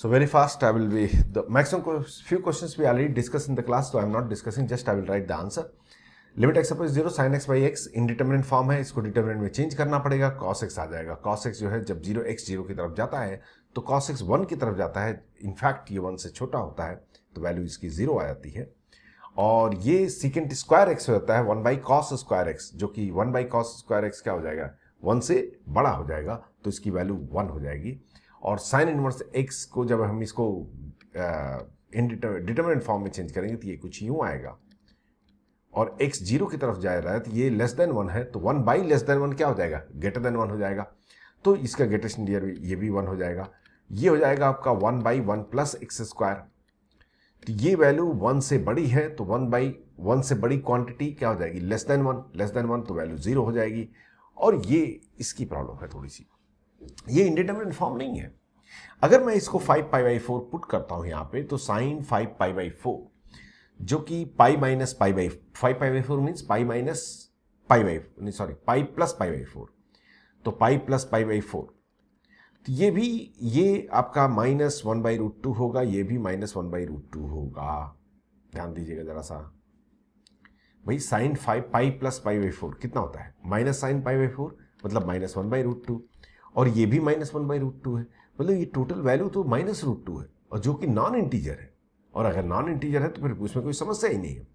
So very fast, I will be the maximum few questions we already discussed in the class, so I am not discussing. Just I will write the answer. Limit x approaches 0 sine x by x indeterminate form है, इसको determinant में change करना पड़ेगा. Cos x आ जाएगा. Cos x जो है जब 0 x 0 की तरफ जाता है तो कॉस एक्स 1 की तरफ जाता है. इनफैक्ट ये 1 से छोटा होता है तो वैल्यू इसकी 0 आ जाती है. और ये सीकेंट स्क्वायर एक्स हो जाता है 1 बाई कॉस स्क्वायर एक्स, जो कि 1 बाई कॉस स्क्वायर एक्स क्या हो जाएगा, 1 से बड़ा हो जाएगा तो इसकी वैल्यू 1 हो जाएगी. और साइन इनवर्स एक्स को जब हम इसको डिटरमिनेंट फॉर्म में चेंज करेंगे तो ये कुछ यूं आएगा. और x 0 की तरफ जा रहा है तो ये लेस देन 1 है तो 1 बाई लेस देन 1 क्या हो जाएगा, ग्रेटर देन 1 हो जाएगा. तो इसका ग्रेटेस्ट नियर ये भी 1 हो जाएगा. ये हो जाएगा आपका 1 बाई 1 प्लस एक्स स्क्वायर. तो ये वैल्यू 1 से बड़ी है तो 1 बाई 1 से बड़ी क्वांटिटी क्या हो जाएगी, लेस देन 1. लेस देन 1 तो वैल्यू 0 हो जाएगी. और ये इसकी प्रॉब्लम है थोड़ी सी, ये इंडिटरमिनेंट फॉर्म नहीं है. अगर मैं इसको 5 पाई बाई 4 पुट करता हूं यहां पे तो साइन 5 पाई बाई 4 जो कि pi minus pi by 5 pi by 4 means pi minus pi by नहीं sorry pi plus pi by 4, तो पाई प्लस पाई बाई 4. तो ये आपका माइनस 1 बाई रूट 2 होगा, ये भी माइनस 1 बाई रूट 2 होगा. ध्यान दीजिएगा जरा सा भाई. Sine 5 pi plus pi by 4 कितना होता है, माइनस साइन पाई बाई 4 मतलब माइनस 1 बाई रूट 2. और ये भी माइनस 1 बाई रूट 2 है, मतलब ये टोटल वैल्यू तो माइनस रूट 2 है, और जो कि नॉन इंटीजर है. और अगर नॉन इंटीजर है तो फिर उसमें कोई समस्या ही नहीं है.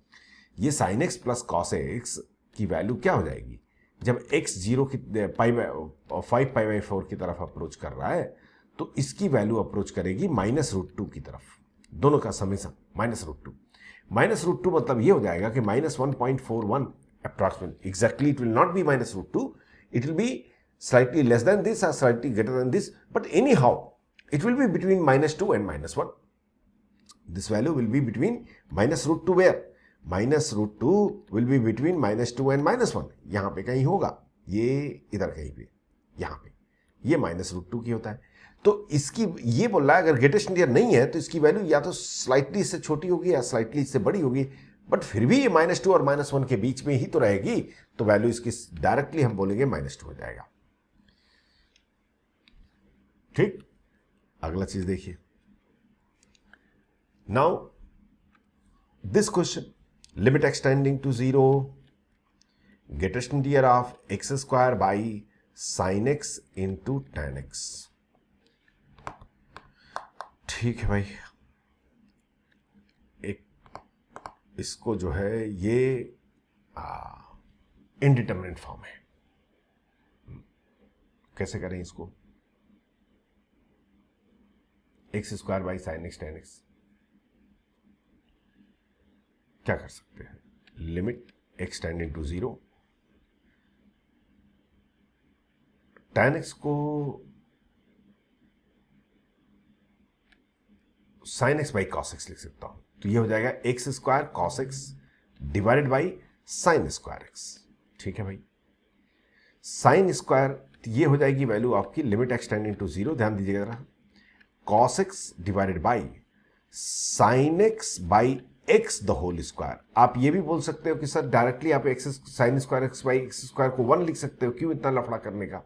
ये sine x plus cos x की वैल्यू क्या हो जाएगी, जब एक्स 0 की 5 पाई बाई 4 की तरफ अप्रोच कर रहा है तो इसकी वैल्यू अप्रोच करेगी माइनस रूट 2 की तरफ. दोनों का summation minus root 2. Minus root 2 मतलब ये हो जाएगा कि minus 1.41 approximate. Exactly it will not be minus root 2, it will be slightly less than this or slightly greater than this, but anyhow it will be between minus 2 and minus 1. This value will be between minus root 2 where minus root 2 will be between minus 2 and minus 1. यहां पे कहीं होगा, ये इधर कहीं पे, यहां पे ये माइनस रूट 2 की होता है. तो इसकी ये बोल रहा है अगर ग्रेटेस्ट नियर नहीं है तो इसकी वैल्यू या तो स्लाइटली इससे छोटी होगी या स्लाइटली इससे बड़ी होगी, बट फिर भी ये माइनस 2 और माइनस 1 के बीच में ही तो रहेगी. तो वैल्यू इसकी डायरेक्टली हम बोलेंगे माइनस 2 हो जाएगा. ठीक, अगला चीज देखिए. Now this question, limit x tending to 0, greatest near of x square by sine x into ten x. ठीक है भाई, एक इसको जो है ये इनडिटरमिनेट फॉर्म है. कैसे करें इसको, x square by sine x tan x. क्या कर सकते हैं, limit x tending to 0, tan x को sine x by cos x लिख सकता हूं. तो ये हो जाएगा x square cos x divided by sine square x. ठीक है भाई, साइन स्क्वायर ये हो जाएगी वैल्यू आपकी लिमिट एक्स टेंडिंग टू 0. ध्यान दीजिएगा जरा, cos x divided by sine x by x the whole square. आप ये भी बोल सकते हो कि सर डायरेक्टली आप x sine square x by x square को 1 लिख सकते हो, क्यों इतना लफड़ा करने का.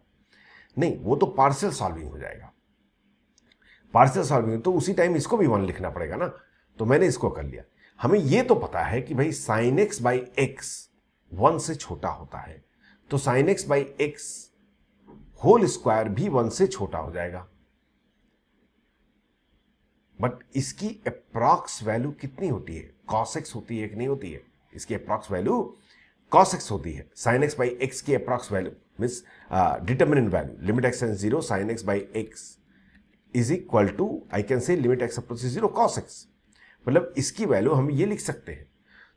नहीं, वो तो पार्शियल सॉल्विंग हो जाएगा. पार्शियल सॉल्विंग तो उसी टाइम इसको भी 1 लिखना पड़ेगा ना, तो मैंने इसको कर लिया. हमें ये तो पता है कि भाई साइन एक्स बाई एक्स 1 से छोटा होता है, तो sine x by x whole square भी 1 से छोटा हो जाएगा. बट इसकी अप्रॉक्स वैल्यू कितनी होती है, cos x होती है कि नहीं होती है. इसकी अप्रॉक्स वैल्यू cos x होती है. sin x बाई एक्स की approx value means determinant value limit x tends 0 sin x by x is equal to I can say limit x approaches 0 cos x. मतलब इसकी value हम ये लिख सकते हैं.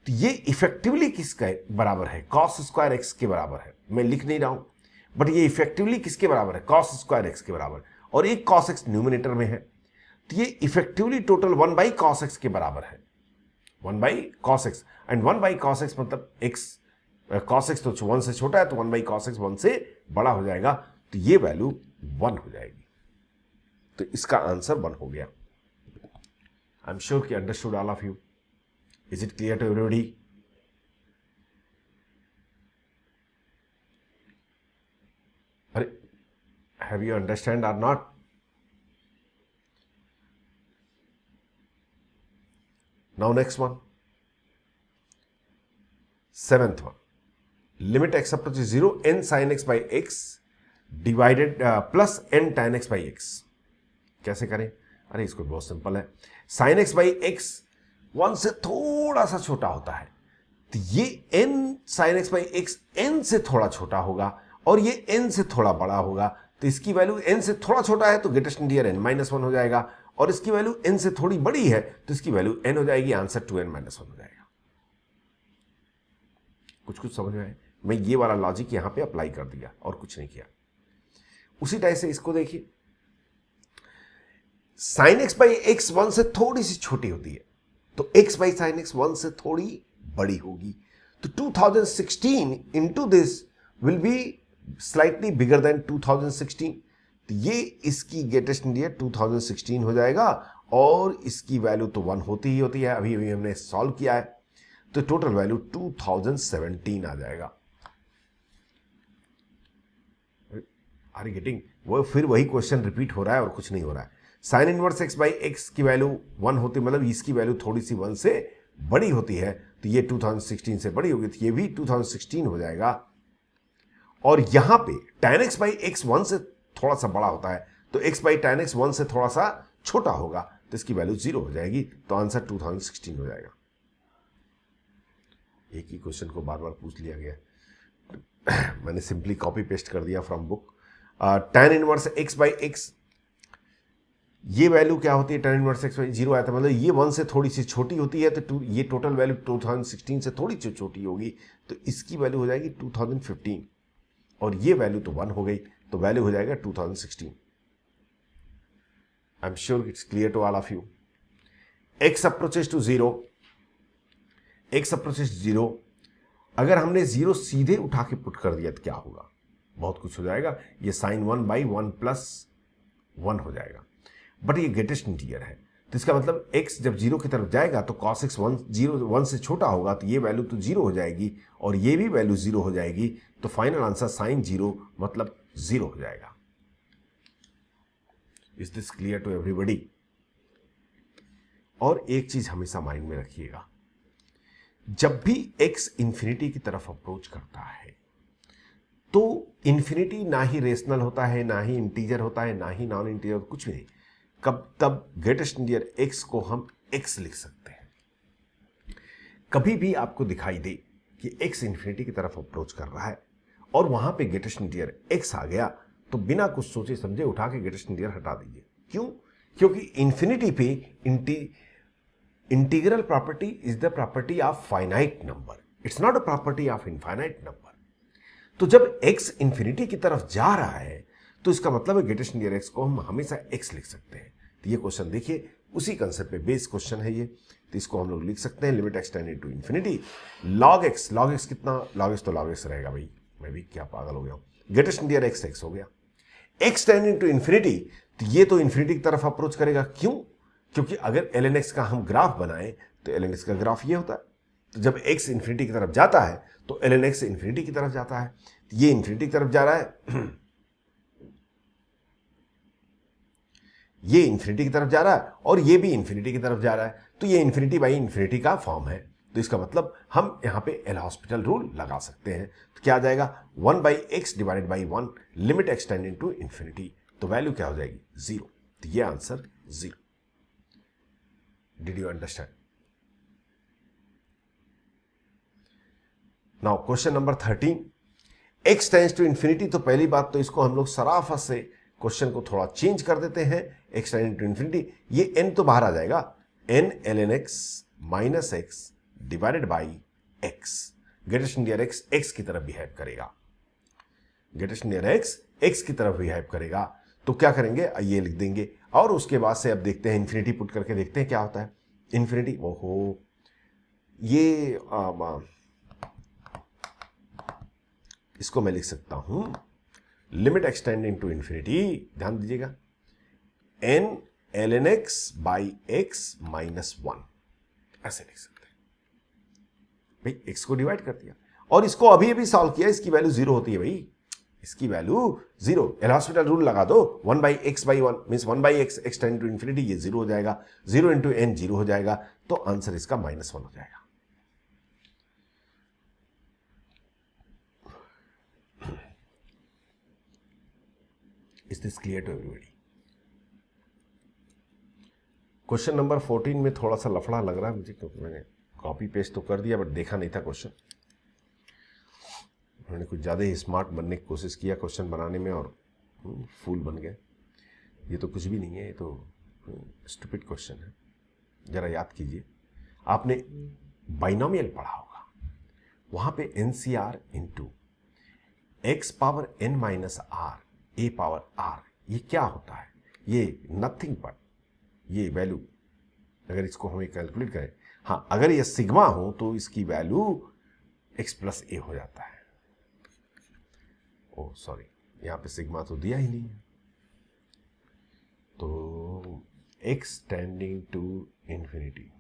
तो ये इफेक्टिवली किसका बराबर है, cos स्क्वायर x के बराबर है. मैं लिख नहीं रहा हूं, बट ये इफेक्टिवली किसके बराबर है, cos स्क्वायर x के बराबर. और एक cos x न्यूमिनेटर में है, तो ये effectively total 1 by cos x के बराबर है. 1 by cos x and 1 by cos x मतलब एक्स कॉस एक्स तो 1 से छोटा है, तो 1 बाई कॉस एक्स 1 से बड़ा हो जाएगा. तो ये वैल्यू 1 हो जाएगी. तो इसका आंसर 1 हो गया. आई एम श्योर कि understood all of you. Is it clear to everybody? अरे, have you understand or not? Now next one, seventh one, limit x approaches 0 n sin x by x divided plus n tan x by x. कैसे करें? अरे इसको बहुत simple है, sin x by x 1 से थोड़ा सा छोटा होता है, तो ये n sin x by x n से थोड़ा छोटा होगा और ये n से थोड़ा बड़ा होगा, तो इसकी वैल्यू n से थोड़ा छोटा है तो greatest near n minus one हो जाएगा, और इसकी वैल्यू n से थोड़ी बड़ी है तो इसकी वैल्यू n हो जाएगी, आंसर 2n माइनस वन हो जाएगा। कुछ कुछ समझ में आए? मैं ये वाला लॉजिक यहां पे अप्लाई कर दिया और कुछ नहीं किया। उसी टाइप से इसको देखिए, साइन एक्स बाई एक्स 1 से थोड़ी सी छोटी होती है, तो x बाई साइन एक्स 1 से थोड़ी बड़ी होगी, तो 2016 into this will be slightly bigger than 2016, तो ये इसकी ग्रेटेस्ट नियर 2016 हो जाएगा, और इसकी वैल्यू तो 1 होती ही होती है, अभी अभी हमने सॉल्व किया है, तो टोटल वैल्यू 2017 आ जाएगा। Are you getting? वो फिर वही क्वेश्चन रिपीट हो रहा है और कुछ नहीं हो रहा है। Sine inverse x by x की वैल्यू 1 होती, मतलब इसकी वैल्यू थोड़ी सी 1 से बड़ी होती है, तो ये 2016 से बड़ी होगी, तो ये भी 2016 हो जाएगा। और यहां पे tan x बाई एक्स 1 से थोड़ा सा बड़ा होता है, तो x बाई tan x 1 से थोड़ा सा छोटा होगा, तो इसकी वैल्यू 0 हो जाएगी, तो आंसर 2016 हो जाएगा। एक ही क्वेश्चन को बार बार पूछ लिया गया, मैंने सिंपली कॉपी पेस्ट कर दिया from book. tan inverse x by x, ये वैल्यू क्या होती है? tan इनवर्स x बाई 0 आया था, मतलब ये 1 से थोड़ी सी छोटी होती है, तो ये टोटल वैल्यू 2016 से थोड़ी सी छोटी होगी, तो इसकी वैल्यू हो जाएगी 2015, और ये वैल्यू तो 1 हो गई, तो वैल्यू हो जाएगा 2016। I am sure it's clear to all of you. x approaches to 0, x approaches 0, अगर हमने 0 सीधे उठा के पुट कर दिया तो क्या होगा? बहुत कुछ हो जाएगा, ये साइन 1 बाई 1 प्लस 1 हो जाएगा, बट ये ग्रेटेस्ट इंटीजर है, तो इसका मतलब x जब 0 की तरफ जाएगा तो cos x 1 से छोटा होगा, तो ये वैल्यू तो 0 हो जाएगी, और ये भी वैल्यू 0 हो जाएगी, तो फाइनल आंसर साइन 0 मतलब 0 हो जाएगा। Is this clear to everybody? और एक चीज हमेशा माइंड में रखिएगा, जब भी x इंफिनिटी की तरफ अप्रोच करता है, तो इंफिनिटी ना ही रेशनल होता है, ना ही इंटीजर होता है, ना ही नॉन इंटीजर, कुछ भी नहीं। तब ग्रेटेस्ट नियर x को हम x लिख सकते हैं। कभी भी आपको दिखाई दे कि x इंफिनिटी की तरफ अप्रोच कर रहा है और वहां पे ग्रेटेस्ट नियर x आ गया, तो बिना कुछ सोचे समझे उठा के ग्रेटेस्ट नियर हटा दीजिए। क्यों? क्योंकि इंफिनिटी पे integral property is the property of finite number, it's not a property of infinite number. तो जब x इंफिनिटी की तरफ जा रहा है, तो इसका मतलब है ग्रेटेस्ट नियर x को हम हमेशा x लिख सकते हैं। तो ये क्वेश्चन देखिए, उसी कंसेप्ट पे बेस क्वेश्चन है ये, तो इसको हम लोग लिख सकते हैं limit x tending to infinity log x कितना? log x तो log x रहेगा भाई, मैं भी क्या पागल हो गया हूं। ग्रेटेस्ट नियर x हो गया, x टेंडिंग टू इंफिनिटी, तो ये तो इंफिनिटी की तरफ अप्रोच करेगा। क्यों? क्योंकि अगर ln x का हम ग्राफ बनाएं तो ln x का ग्राफ ये होता है, तो जब x इंफिनिटी की तरफ जाता है तो ln x इंफिनिटी की तरफ जाता है, तो ये इंफिनिटी की तरफ जा रहा है, ये इंफिनिटी की तरफ जा रहा है, और ये भी इंफिनिटी की तरफ जा रहा है, तो ये इंफिनिटी बाई इंफिनिटी का फॉर्म है। तो इसका मतलब हम यहां पे एल हॉस्पिटल रूल लगा सकते हैं। तो क्या आ जाएगा? 1 by x divided by 1 limit x tending to infinity, तो वैल्यू क्या हो जाएगी? 0। तो ये answer 0। Did you understand? Now question number 13, x tends to infinity, तो पहली बात तो इसको हम लोग सराफत से क्वेश्चन को थोड़ा चेंज कर देते हैं। x टेंडिंग टू इंफिनिटी, ये n तो बाहर आ जाएगा, n ln x minus x divided by x, greatest near x x की तरफ बिहेव करेगा, ग्रेटेस्ट नियर x x की तरफ बिहेव करेगा। तो क्या करेंगे? ये लिख देंगे, और उसके बाद से अब देखते हैं इंफिनिटी पुट करके देखते हैं क्या होता है। इंफिनिटी, ओहो, ये इसको मैं लिख सकता हूं limit x tending to infinity, ध्यान दीजिएगा, n ln x by x minus 1, ऐसे लिख सकते हैं भाई। x को डिवाइड कर दिया और इसको अभी अभी सॉल्व किया, इसकी वैल्यू 0 होती है भाई, इसकी वैल्यू 0। एल हॉस्पिटल रूल लगा दो, 1/x/1 means 1/x, x tend to infinity, ये 0 हो जाएगा, 0 इंटू n 0 हो जाएगा, तो आंसर इसका -1 हो जाएगा। Is this clear to everybody? Question number 14 में थोड़ा सा लफड़ा लग रहा है मुझे, क्योंकि मैंने कॉपी पेस्ट तो कर दिया बट देखा नहीं था क्वेश्चन। मैंने कुछ ज़्यादा ही स्मार्ट बनने की कोशिश किया क्वेश्चन बनाने में और फूल बन गए। ये तो कुछ भी नहीं है, ये तो स्टूपिड क्वेश्चन है। ज़रा याद कीजिए, आपने बाइनोमियल पढ़ा होगा, वहाँ पे NCR into x power n minus r a power r, ये क्या होता है? ये नथिंग बट ये वैल्यू, अगर इसको हमें कैलकुलेट करें, हाँ अगर ये सिग्मा हो तो इसकी वैल्यू x प्लस a हो जाता है। ओ सॉरी, यहाँ पे सिग्मा तो दिया ही नहीं है, तो x tending to infinity,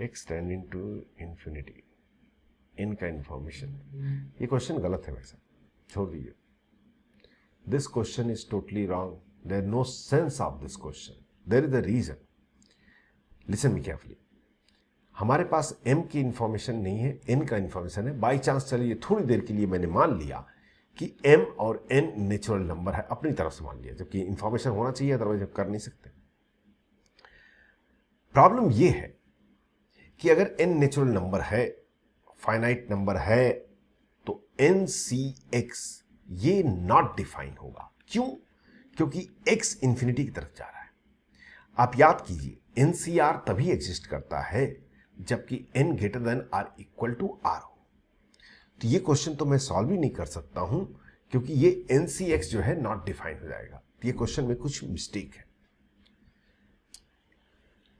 x tending to infinity, इनका इंफॉर्मेशन, ये क्वेश्चन गलत है वैसे, छोड़ दीजिए। This question is totally wrong, there no sense of this question, there is a reason. Listen me carefully, हमारे पास m की इंफॉर्मेशन नहीं है, n का इंफॉर्मेशन है। बाई चांस चलिए थोड़ी देर के लिए मैंने मान लिया कि m और n नेचुरल नंबर है, अपनी तरफ से मान लिया, जबकि इंफॉर्मेशन होना चाहिए, अदरवाइज हम कर नहीं सकते। प्रॉब्लम ये है कि अगर n नेचुरल नंबर है, फाइनाइट नंबर है, तो NCX ये नॉट डिफाइन होगा। क्यों? क्योंकि x इंफिनिटी की तरफ जा रहा है। आप याद कीजिए, NCR तभी एग्जिस्ट करता है जबकि n greater than or equal to r हो। तो ये क्वेश्चन तो मैं सॉल्व ही नहीं कर सकता हूं, क्योंकि ये NCX जो है नॉट डिफाइन हो जाएगा। तो ये क्वेश्चन में कुछ मिस्टेक है।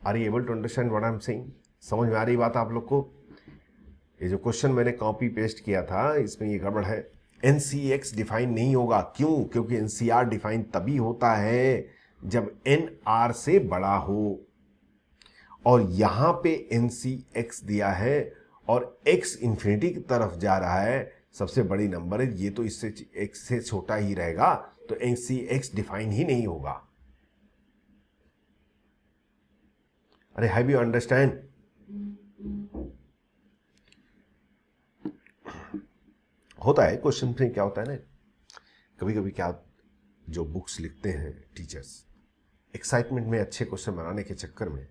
Are you able to understand what I am saying? समझ में आ रही बात आप लोग को? ये जो क्वेश्चन मैंने कॉपी पेस्ट किया था, इसमें ये गड़बड़ है। NCX डिफाइन नहीं होगा। क्यों? क्योंकि NCR डिफाइन तभी होता है जब n r से बड़ा हो, और यहां पे NCX दिया है और x इंफिनिटी की तरफ जा रहा है, सबसे बड़ी नंबर है, ये तो इससे x से छोटा ही रहेगा, तो NCX डिफाइन ही नहीं होगा। अरे हैव यू अंडरस्टैंड? होता है क्वेश्चन में, क्या होता है ना, कभी कभी क्या जो बुक्स लिखते हैं टीचर्स, एक्साइटमेंट में अच्छे क्वेश्चन बनाने के चक्कर में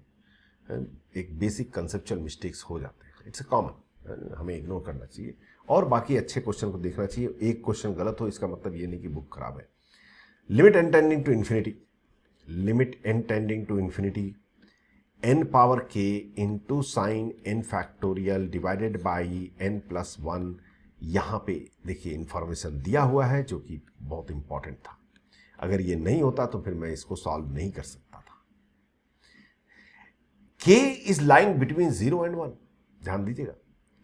एक बेसिक कंसेप्चुअल मिस्टेक्स हो जाते हैं। इट्स अ कॉमन, हमें इग्नोर करना चाहिए और बाकी अच्छे क्वेश्चन को देखना चाहिए। एक क्वेश्चन गलत हो इसका मतलब ये नहीं कि बुक खराब है। Limit n tending to infinity, limit n tending to infinity n power k into sine n factorial divided by n plus 1। यहाँ पे देखिए इंफॉर्मेशन दिया हुआ है जो कि बहुत इंपॉर्टेंट था। अगर ये नहीं होता तो फिर मैं इसको सॉल्व नहीं कर सकता था। k is lying between 0 and 1, ध्यान दीजिएगा,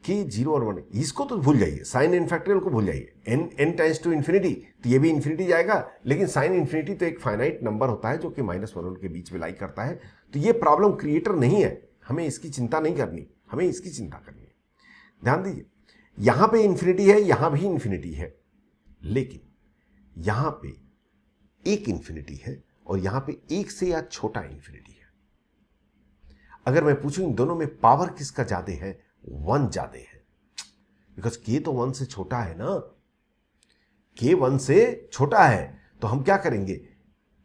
k 0 और 1, इसको तो भूल जाइए, साइन n फैक्टोरियल को भूल जाइए। n टेंड्स टू इन्फिनिटी, तो ये भी इन्फिनिटी जाएगा, लेकिन साइन इन्फिनिटी तो एक फाइनाइट नंबर होता है जो कि -1 के बीच में लाई करता है। तो ये प्रॉब्लम क्रिएटर नहीं है, हमें इसकी चिंता नहीं करनी, हमें इसकी चिंता करनी है। ध्यान दीजिए, यहां पे इन्फिनिटी है, यहां भी इन्फिनिटी है, लेकिन यहां पे एक इन्फिनिटी है और यहां पे एक से या छोटा इन्फिनिटी है। अगर मैं पूछूं इन दोनों में पावर किसका ज्यादा है, 1 ज्यादा है, बिकॉज k तो 1 से छोटा है ना, k 1 से छोटा है, तो हम क्या करेंगे,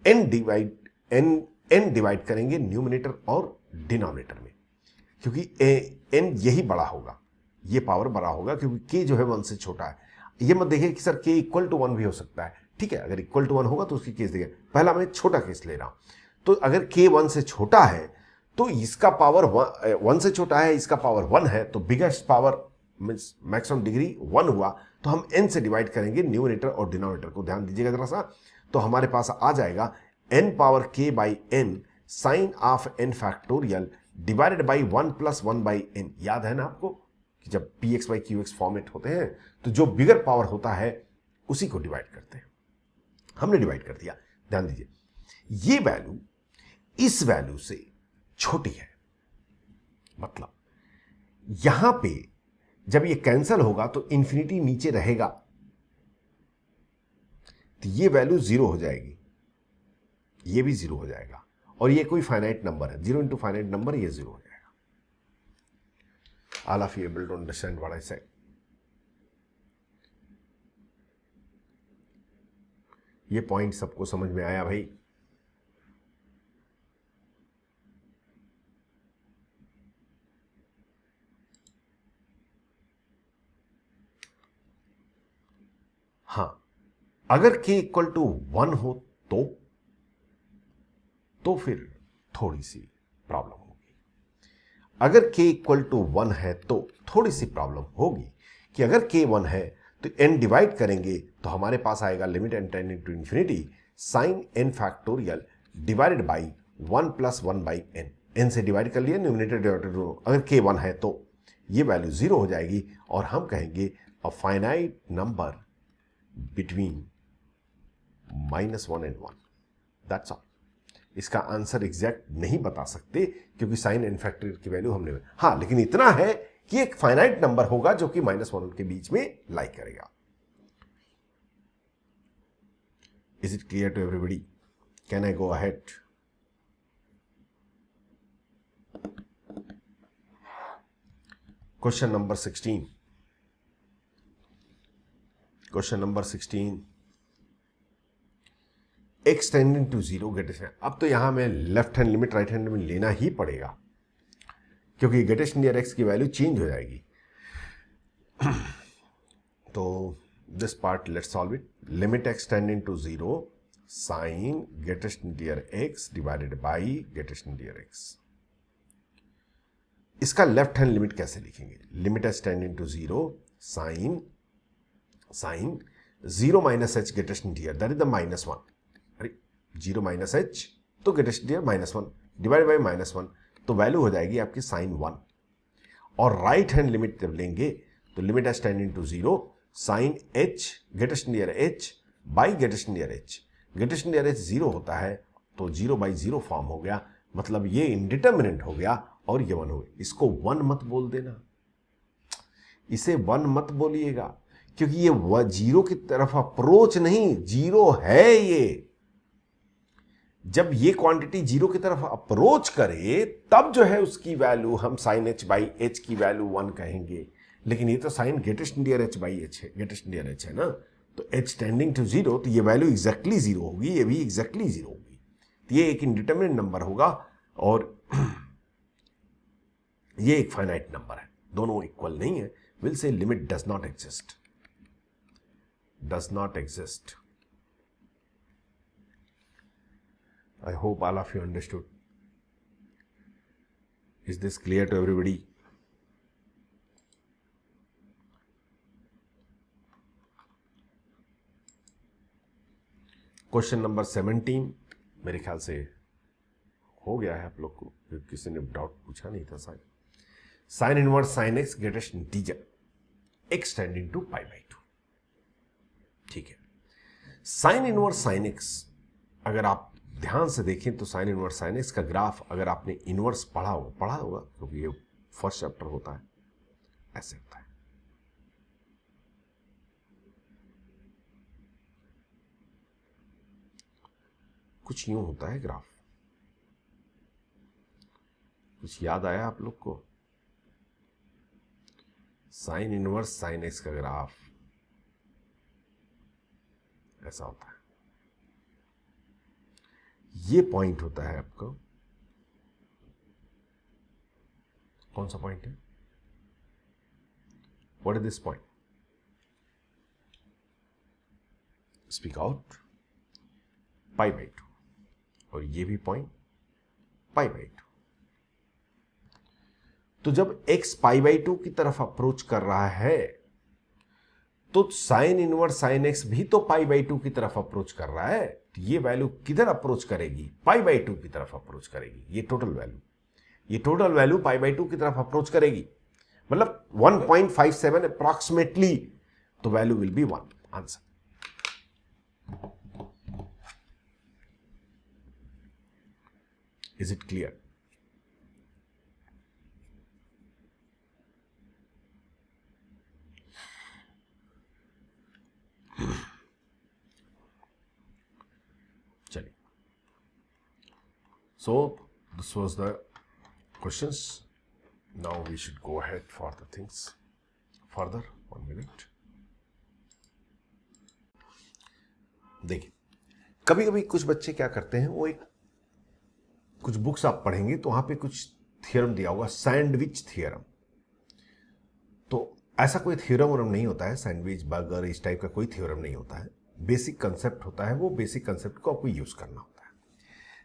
n डिवाइड करेंगे न्यूमरेटर और डिनोमिनेटर में, क्योंकि n यही बड़ा होगा, ये पावर बड़ा होगा, क्योंकि k जो है 1 से छोटा है। ये मत देखिए कि सर k इक्वल टू 1 भी हो सकता है, ठीक है, अगर इक्वल टू 1 होगा तो उसकी केस देखिए। पहला मैं छोटा केस ले रहा हूं, तो अगर k 1 से छोटा है तो इसका पावर 1 से छोटा है, इसका पावर 1 है, तो biggest power means maximum degree 1 हुआ, तो हम n से डिवाइड करेंगे न्यूमरेटर और डिनोमिनेटर को। ध्यान दीजिएगा जरा सा, तो हमारे पास आ जाएगा n power k by n sine of n factorial divided by 1 plus 1 by n। याद है ना आपको कि जब px बाई qx फॉर्मेट होते हैं तो जो बिगर पावर होता है उसी को डिवाइड करते हैं, हमने डिवाइड कर दिया। ध्यान दीजिए, ये वैल्यू इस वैल्यू से छोटी है, मतलब यहां पे जब ये कैंसिल होगा तो इंफिनिटी नीचे रहेगा, तो ये वैल्यू 0 हो जाएगी, ये भी 0 हो जाएगा, और ये कोई फाइनाइट नंबर है, 0 इंटू फाइनाइट नंबर, ये 0 हो जाएगा। All of you able to understand what I said? ये पॉइंट सबको समझ में आया भाई? हाँ, अगर k इक्वल टू 1 हो तो फिर थोड़ी सी प्रॉब्लम होगी। अगर k इक्वल टू 1 है तो थोड़ी सी प्रॉब्लम होगी कि अगर k 1 है तो n डिवाइड करेंगे तो हमारे पास आएगा limit n tending to infinity sine n factorial divided by 1 plus 1 by n। n से डिवाइड कर लिया, न्यूमरेटर डिवाइडेड, अगर k 1 है तो ये वैल्यू 0 हो जाएगी और हम कहेंगे अ finite number between -1 and 1। That's all. इसका आंसर एग्जैक्ट नहीं बता सकते क्योंकि साइन n फैक्टोरियल की वैल्यू हमने, हाँ, लेकिन इतना है कि एक फाइनाइट नंबर होगा जो कि -1 के बीच में लाई करेगा। Is it clear to everybody? Can I go ahead? Question number 16। Question number 16, x tending to 0 greatest. अब तो यहां में left hand limit right hand limit लेना ही पड़ेगा क्योंकि ग्रेटेस्ट नियर x की वैल्यू चेंज हो जाएगी। तो this part let's solve it. Limit x tending to 0 sine greatest near x divided by greatest near x। इसका लेफ्ट हैंड लिमिट कैसे लिखेंगे? Limit x tending to 0 sine 0 minus h greatest near, that is the -1। 0 minus h तो greatest near -1 divide by -1, तो value हो जाएगी आपकी sign 1। और right hand limit जब लेंगे तो limit h tending to 0 sine h greatest near h by greatest near h। Greatest near h 0 होता है तो 0 बाई 0 फॉर्म हो गया, मतलब ये इंडिटर्मिनेंट हो गया और ये 1 हो गया। इसको 1 मत बोल देना, इसे 1 मत बोलिएगा क्योंकि ये 0 की तरफ अप्रोच नहीं, 0 है ये। जब ये क्वांटिटी 0 की तरफ अप्रोच करे तब जो है उसकी वैल्यू हम साइन h बाई h की वैल्यू 1 कहेंगे, लेकिन ये तो sine greatest near h by h है, ग्रेटेस्ट नियर h है ना, तो h टेंडिंग टू 0 तो ये वैल्यू एग्जैक्टली 0 होगी, ये भी एग्जैक्टली 0 होगी, तो ये एक इंडिटरमिनेट नंबर होगा और ये एक फाइनाइट नंबर है, दोनों इक्वल नहीं है। Will say limit does not exist, does not exist. I hope all of you understood. Is this clear to everybody? Question number 17 मेरे ख्याल से हो गया है आप लोग को, किसी ने डाउट पूछा नहीं था शायद। Sine inverse sine x greatest integer x tending to pi by 2। ठीक है, साइन इनवर्स साइन एक्स अगर आप ध्यान से देखें तो साइन इनवर्स साइन एक्स का ग्राफ अगर आपने इनवर्स पढ़ा होगा क्योंकि ये फर्स्ट चैप्टर होता है, ऐसे होता है। कुछ यूं होता है ग्राफ। कुछ याद आया आप लोग को? साइन इनवर्स साइन एक्स का ग्राफ ऐसा होता है। ये पॉइंट होता है आपको, कौन सा पॉइंट है? What is this point? Speak out. Pi by 2। और ये भी पॉइंट पाई बाई 2। तो जब x पाई बाई 2 की तरफ अप्रोच कर रहा है तो साइन इनवर्स साइन एक्स भी तो पाई बाई 2 की तरफ अप्रोच कर रहा है, तो ये वैल्यू किधर अप्रोच करेगी? पाई बाई 2 की तरफ अप्रोच करेगी। ये टोटल वैल्यू पाई बाई 2 की तरफ अप्रोच करेगी, मतलब 1.57 अप्रॉक्सीमेटली, तो value will be 1। Answer. Is it clear? चलिए, so this was the questions. Now we should go ahead for the things further. 1 minute. देखिए, कभी कभी कुछ बच्चे क्या करते हैं, वो कुछ बुक्स आप पढ़ेंगे तो वहां पे कुछ थ्योरम दिया होगा, सैंडविच थ्योरम. तो ऐसा कोई थ्योरम नहीं होता है, सैंडविच बर्गर इस टाइप का कोई थ्योरम नहीं होता है. बेसिक कंसेप्ट होता है, वो बेसिक कंसेप्ट को आपको यूज करना होता है.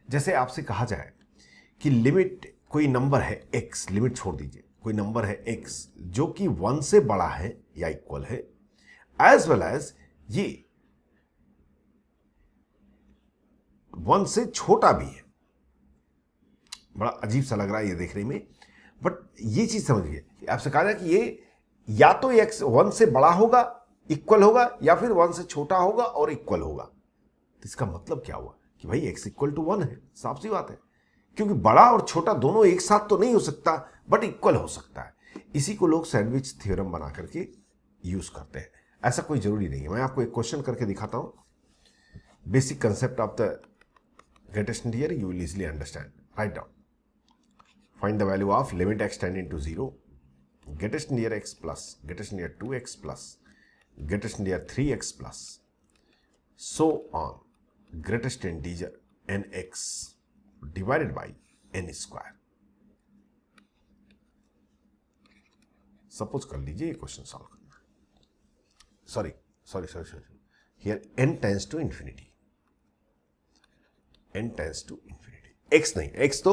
जैसे आपसे कहा जाए कि लिमिट, कोई नंबर है x, लिमिट छोड़ दीजिए, कोई नंबर है x जो कि 1 से बड़ा है या इक्वल है, एज वेल एज ये 1 से छोटा भी है. बड़ा अजीब सा लग रहा है ये देखने में, बट ये चीज समझिए, आपसे कहा जाए कि ये या तो x 1 से बड़ा होगा, इक्वल होगा, या फिर 1 से छोटा होगा और इक्वल होगा. तो इसका मतलब क्या हुआ कि भाई x इक्वल टू 1 है. साफ सी बात है, क्योंकि बड़ा और छोटा दोनों एक साथ तो नहीं हो सकता, बट इक्वल हो सकता है. इसी को लोग सैंडविच थ्योरम बना करके यूज करते हैं. ऐसा कोई जरूरी नहीं है. मैं आपको एक क्वेश्चन करके दिखाता हूं. Basic concept of the greatest integer you will easily understand. Write down. Find the value of limit x tending to 0, greatest integer x plus, greatest integer 2x plus, greatest integer 3x plus, so on, greatest integer nx divided by n square. Suppose कर लीजिए ये question solve करना. Sorry here n tends to infinity. n tends to infinity. x नहीं, x तो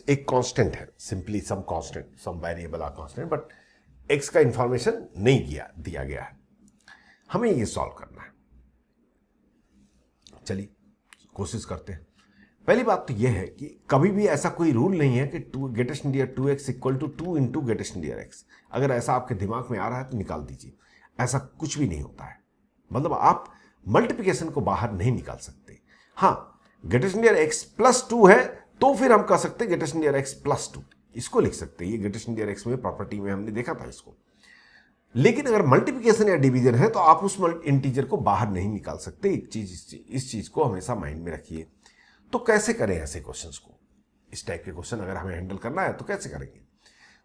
एक constant है, simply some constant, some variable or constant, but x का information नहीं दिया गया है. हमें ये सॉल्व करना है. चलिए कोशिश करते हैं. पहली बात तो यह है कि कभी भी ऐसा कोई रूल नहीं है कि greatest integer 2x equal to 2 into greatest integer x. अगर ऐसा आपके दिमाग में आ रहा है तो निकाल दीजिए. ऐसा कुछ भी नहीं होता है. मतलब आप मल्टीप्लिकेशन को बाहर नहीं निकाल सकते. हाँ, ग्रेटेस्ट इंटीजर x प्लस 2 है तो फिर हम कह सकते हैं ग्रेटेस्ट इंटीजर x प्लस 2, इसको लिख सकते हैं. ये ग्रेटेस्ट इंटीजर x में प्रॉपर्टी में हमने देखा था इसको. लेकिन अगर मल्टीप्लिकेशन या डिवीजन है तो आप उस इंटीजर को बाहर नहीं निकाल सकते. एक चीज, इस चीज को हमेशा माइंड में रखिए. तो कैसे करें ऐसे क्वेश्चंस को? इस टाइप के क्वेश्चन अगर हमें हैंडल करना है तो कैसे करेंगे?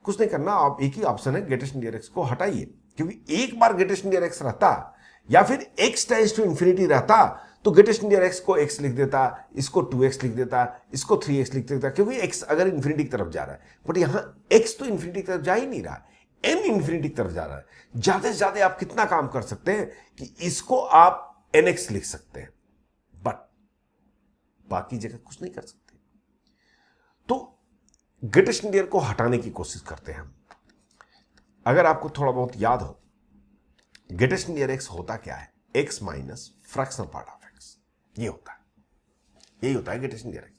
कुछ नहीं करना, आप एक ही ऑप्शन है, ग्रेटेस्ट इंटीजर x को हटाइए. क्योंकि एक बार ग्रेटेस्ट इंटीजर x रहता या फिर x टेंड्स टू इंफिनिटी रहता तो ग्रेटेस्ट इंटीजर x को x लिख देता, इसको 2x लिख देता, इसको 3x लिख देता, क्योंकि x अगर इंफिनिटी की तरफ जा रहा है. बट यहां x तो इंफिनिटी की तरफ जा ही नहीं रहा, n इंफिनिटी की तरफ जा रहा है. ज्यादा से ज्यादा आप कितना काम कर सकते हैं कि इसको आप nx लिख सकते हैं, बट बाकी जगह कुछ नहीं कर सकते. तो ग्रेटेस्ट इंटीजर को हटाने की कोशिश करते हैं हम. अगर आपको थोड़ा बहुत याद हो, ग्रेटेस्ट इंटीजर x होता क्या है? x minus fractional part of x. ये होता है, यही होता है ग्रेटेस्ट इंटीजर x.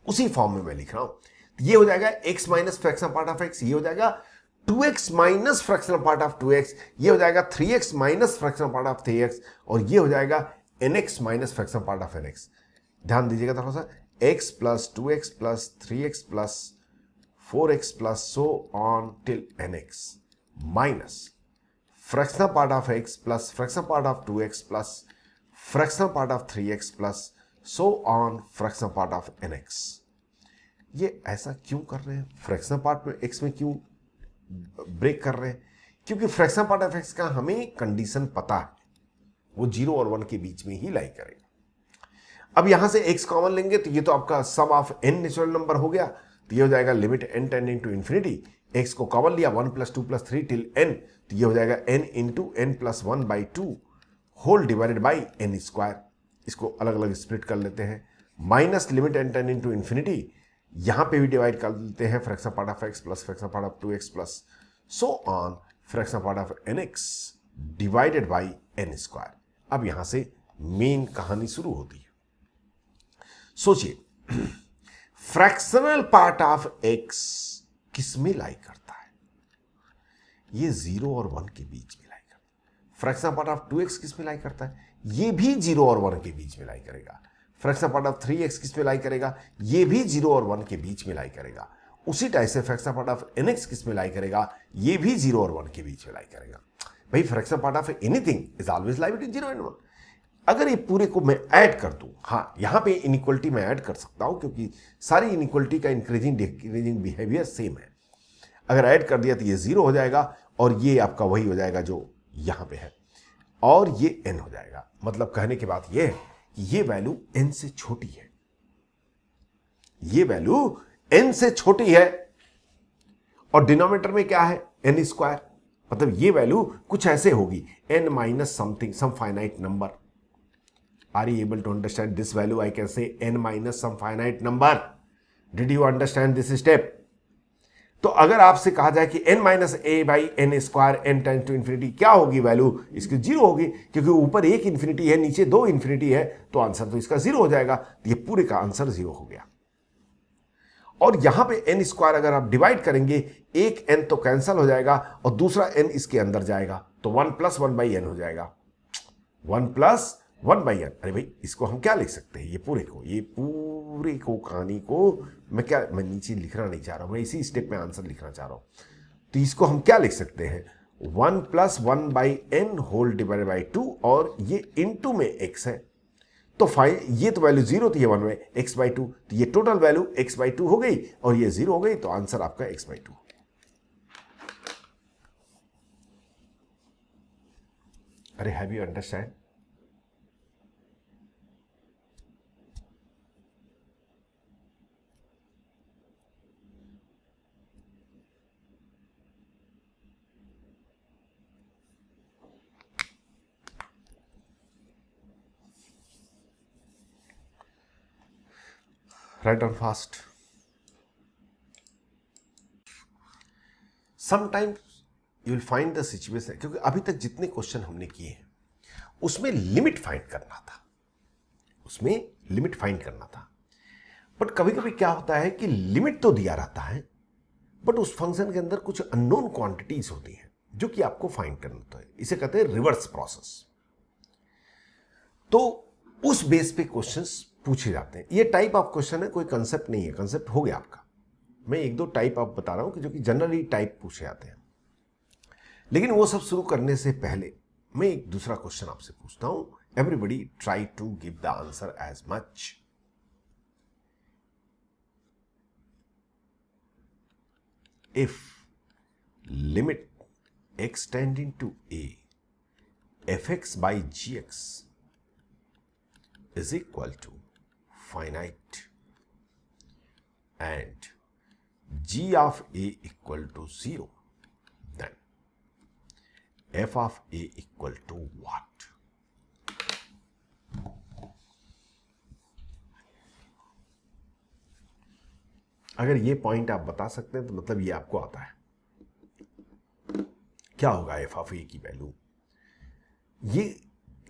उसी फॉर्म में मैं लिख रहा हूं. ये हो जाएगा x minus fractional part of x, ये हो जाएगा 2x minus fractional part of 2x, ये हो जाएगा 3x minus fractional part of 3x, और ये हो जाएगा nx minus fractional part of nx. ध्यान दीजिएगा थोड़ा सा. x plus 2x plus 3x plus 4x plus so on till nx minus fractional part of x plus fractional part of 2x plus fractional part of 3x plus so on fractional part of nx. ये ऐसा क्यों कर रहे हैं? Fractional part में x में क्यों break कर रहे हैं? क्योंकि फ्रैक्शनल पार्ट ऑफ x का हमें कंडीशन पता है, वो 0 और 1 के बीच में ही लाई करेगा. अब यहां से x कॉमन लेंगे तो ये तो आपका sum of n natural number हो गया. तो ये हो जाएगा limit n tending to infinity. x को कॉमन लिया 1 प्लस 2 प्लस 3 टिल n, तो ये हो जाएगा n into n plus 1 by 2 whole divided by n square. इसको अलग अलग स्प्लिट कर लेते हैं. Minus limit n tending to infinity, यहां पे भी डिवाइड कर देते हैं fractional part of x plus fractional part of 2x plus so on fractional part of nx divided by n square. अब यहां से मेन कहानी शुरू होती है. सोचिए, फ्रैक्शनल पार्ट ऑफ x किस में लाई करता है? ये 0 और 1 के बीच में लाई करता है. फ्रैक्शनल पार्ट ऑफ 2x किस में लाई करता है? ये भी 0 और 1 के बीच में लाई करेगा. फ्रैक्शनल पार्ट ऑफ 3x किस में लाई करेगा? ये भी 0 और 1 के बीच में लाई करेगा. उसी टाइप से फ्रैक्शनल पार्ट ऑफ nx किस में लाई करेगा? ये भी 0 और 1 के बीच में लाई करेगा. भाई fractional part of anything is always lie between 0 and 1. अगर ये पूरे को मैं ऐड कर दूं, हाँ यहां पे इनइक्वलिटी मैं ऐड कर सकता हूं क्योंकि सारी इनइक्वलिटी का इंक्रीजिंग डिक्रीजिंग बिहेवियर सेम है। अगर ऐड कर दिया तो ये 0 हो जाएगा और ये आपका वही हो जाएगा जो यहां पे है, और ये n हो जाएगा। मतलब कहने की बात ये है कि ये वैल्यू n से छोटी है, ये वैल्यू n से छोटी है, और डिनोमिनेटर में क्या है n स्क्वायर, मतलब ये वैल्यू कुछ ऐसे होगी n minus something, some finite number. Are you able to understand this value? I can say n minus some finite number. Did you understand this step? तो अगर आपसे कहा जाए कि n minus a by n square n tends to infinity, क्या होगी value? इसकी 0 होगी, क्योंकि ऊपर एक इन्फिनिटी है नीचे 2 इन्फिनिटी है, तो आंसर तो इसका 0 हो जाएगा। तो ये पूरे का आंसर 0 हो गया। और यहां पे n स्क्वायर अगर आप डिवाइड करेंगे, एक n तो कैंसिल हो जाएगा और दूसरा n इसके अंदर जाएगा, तो 1 प्लस 1 बाई एन हो जाएगा। 1 प्लस 1 बाई एन। अरे भाई इसको हम क्या लिख सकते हैं? ये पूरे को कहानी को मैं नीचे लिखना नहीं चाह रहा हूं, मैं इसी स्टेप में आंसर लिखना चाह रहा हूं। तो इसको हम क्या लिख सकते हैं? 1 plus 1 by n whole divided by 2, और ये इनटू में x है, तो ये तो वैल्यू 0 थी, ये 1 में x बाई 2, तो ये टोटल वैल्यू x बाई 2 हो गई और ये 0 हो गई, तो आंसर आपका x बाई 2। अरे have you understand? Write down fast. Sometimes you will find the situation, क्योंकि अभी तक जितने क्वेश्चन हमने किए हैं उसमें लिमिट फाइंड करना था, बट कभी कभी क्या होता है कि लिमिट तो दिया रहता है, बट उस फंक्शन के अंदर कुछ अननोन क्वांटिटीज होती हैं जो कि आपको फाइंड करना होता है। इसे कहते हैं रिवर्स प्रोसेस। तो उस बेस पे क्वेश्चंस पूछे जाते हैं। ये टाइप ऑफ क्वेश्चन है, कोई कंसेप्ट नहीं है, कंसेप्ट हो गया आपका। मैं एक दो टाइप आप बता रहा हूं कि जो कि जनरली टाइप पूछे जाते हैं। लेकिन वो सब शुरू करने से पहले मैं एक दूसरा क्वेश्चन आपसे पूछता हूं। Everybody try to give the answer as much. If limit x tending to a fx by gx is equal to finite and g of a equal to 0, then f of a equal to what? अगर ये point आप बता सकते हैं तो मतलब ये आपको आता है। क्या होगा f ऑफ a की वैल्यू? ये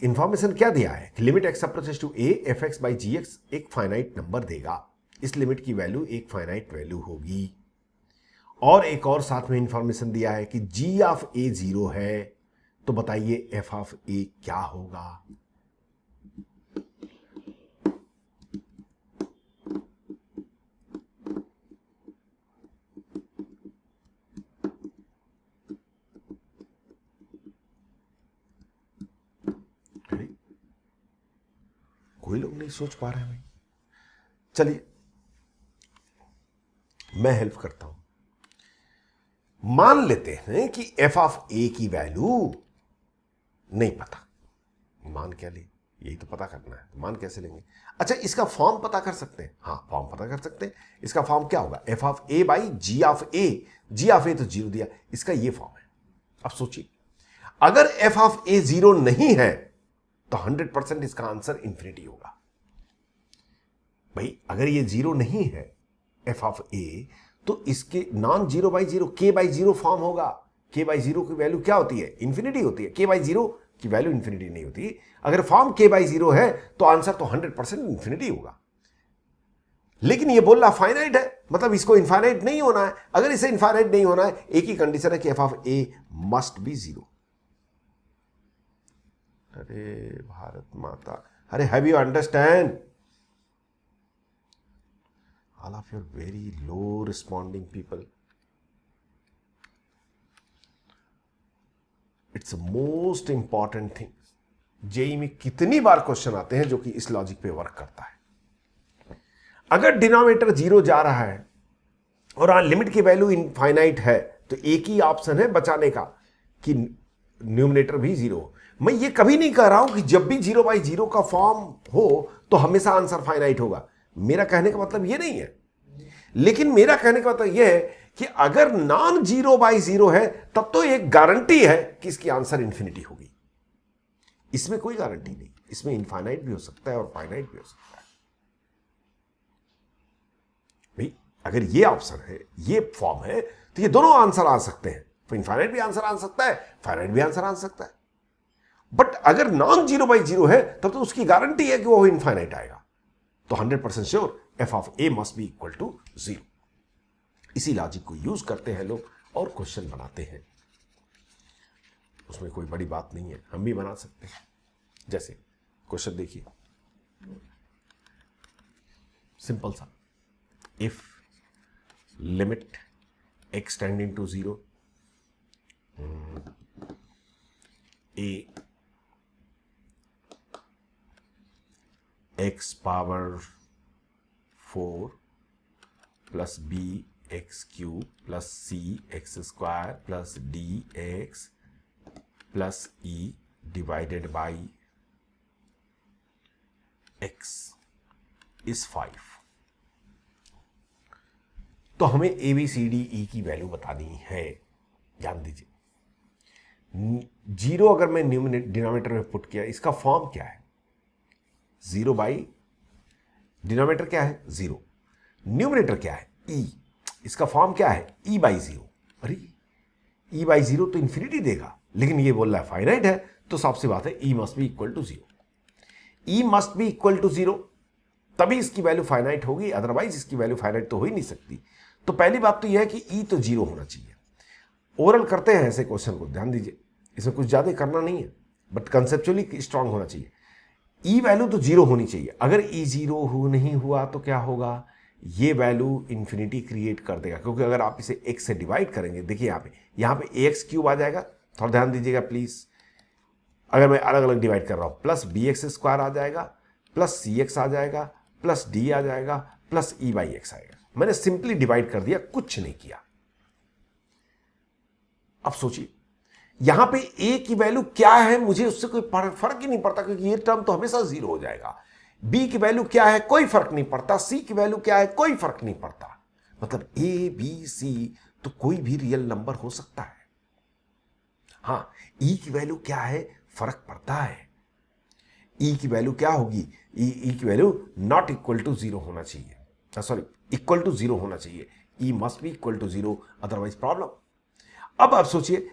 इंफॉर्मेशन क्या दिया है कि limit x approaches to a fx by gx एक फाइनाइट नंबर देगा। इस लिमिट की वैल्यू एक फाइनाइट वैल्यू होगी, और एक और साथ में इंफॉर्मेशन दिया है कि g ऑफ a 0 है, तो बताइए f ऑफ a क्या होगा? कोई लोग नहीं सोच पा रहे हैं भाई। चलिए मैं हेल्प करता हूं। मान लेते हैं कि f ऑफ a की वैल्यू नहीं पता। मान क्या ले, यही तो पता करना है, तो मान कैसे लेंगे? अच्छा, इसका फॉर्म पता कर सकते हैं। हाँ, फॉर्म पता कर सकते हैं। इसका फॉर्म क्या होगा? f of a by g of a। g of a तो 0 दिया, इसका ये फॉर्म है। अब सोचिए, अगर f ऑफ a 0 नहीं है तो 100% इसका आंसर इंफिनिटी होगा। भाई अगर ये 0 नहीं है f ऑफ a, तो इसके non 0 by 0 k by 0 form होगा। k बाई 0 की वैल्यू क्या होती है? इंफिनिटी होती है। k बाई 0 की वैल्यू इंफिनिटी नहीं होती। अगर फॉर्म k बाई 0 है तो आंसर तो 100% इंफिनिटी होगा। लेकिन ये बोल रहा फाइनाइट है, मतलब इसको इनफाइनाइट नहीं होना है। अगर इसे इनफाइनाइट नहीं होना है, एक ही कंडीशन है कि f of a must B 0। अरे भारत माता, अरे have you understand? All of you are very low responding people. It's the most important thing. JEE में कितनी बार क्वेश्चन आते हैं जो कि इस लॉजिक पे वर्क करता है। अगर डिनोमिनेटर 0 जा रहा है और लिमिट की वैल्यू इनफाइनाइट है तो एक ही ऑप्शन है बचाने का कि न्यूमिनेटर भी 0। मैं ये कभी नहीं कह रहा हूं कि जब भी 0/0 का फॉर्म हो तो हमेशा आंसर फाइनाइट होगा, मेरा कहने का मतलब ये नहीं है। लेकिन मेरा कहने का मतलब यह है कि अगर नॉन 0/0 है तब तो एक गारंटी है कि इसकी आंसर इंफिनिटी होगी। इसमें कोई गारंटी नहीं, इसमें इनफाइनाइट भी हो सकता है और फाइनाइट भी हो सकता है। भाई अगर ये ऑप्शन है, ये फॉर्म है, तो ये दोनों आंसर आ सकते हैं। तो इनफाइनाइट भी आंसर आ सकता है, फाइनाइट भी आंसर आ सकता है। बट अगर नॉन 0/0 है तब तो उसकी गारंटी है कि वो इनफाइनाइट आएगा। तो 100% sure f of a must be equal to 0। इसी लॉजिक को यूज करते हैं लोग और क्वेश्चन बनाते हैं। उसमें कोई बड़ी बात नहीं है, हम भी बना सकते हैं। जैसे क्वेश्चन देखिए, सिंपल सा, if limit x tending to 0 a x power 4 plus b x cube plus c x square plus d x plus e divided by x is 5। तो हमें ए बी सी डी ई की वैल्यू बतानी है। ध्यान दीजिए, 0 अगर मैं डिनोमिनेटर में पुट किया, इसका फॉर्म क्या है? 0 बाई डिनोमिनेटर क्या है? 0। न्यूमिनेटर क्या है? e। इसका फॉर्म क्या है? e/0। अरे e/0 तो इंफिनिटी देगा, लेकिन ये बोल रहा है फाइनाइट है, तो साफ सी बात है e must be equal to 0। e must be equal to 0 तभी इसकी वैल्यू फाइनाइट होगी, अदरवाइज इसकी वैल्यू फाइनाइट तो हो ही नहीं सकती। तो पहली बात तो यह है कि e तो 0 होना चाहिए। ओरल करते हैं ऐसे क्वेश्चन को, ध्यान दीजिए, इसमें कुछ ज्यादा करना नहीं है, बट कंसेप्चुअली स्ट्रांग होना चाहिए। ई वैल्यू तो 0 होनी चाहिए। अगर ई 0 नहीं हुआ तो क्या होगा? ये वैल्यू इंफिनिटी क्रिएट कर देगा, क्योंकि अगर आप इसे x से डिवाइड करेंगे, देखिए यहाँ पे ax क्यूब आ जाएगा। थोड़ा ध्यान दीजिएगा प्लीज, अगर मैं अलग अलग डिवाइड कर रहा हूं, प्लस bx स्क्वायर आ जाएगा, प्लस cx आ जाएगा, प्लस d आ जाएगा, प्लस e/x आएगा। मैंने सिंपली डिवाइड कर दिया, कुछ नहीं किया। अब सोचिए यहां पे a की वैल्यू क्या है, मुझे उससे कोई फर्क ही नहीं पड़ता, क्योंकि ये टर्म तो हमेशा 0 हो जाएगा। b की वैल्यू क्या है, कोई फर्क नहीं पड़ता। c की वैल्यू क्या है, कोई फर्क नहीं पड़ता। मतलब a b c तो कोई भी रियल नंबर हो सकता है। हां, e की वैल्यू क्या है, फर्क पड़ता है। e की वैल्यू क्या होगी? e की वैल्यू नॉट इक्वल टू 0 होना चाहिए, सॉरी इक्वल टू 0 होना चाहिए। e must be equal to 0, otherwise problem. अब आप सोचिए,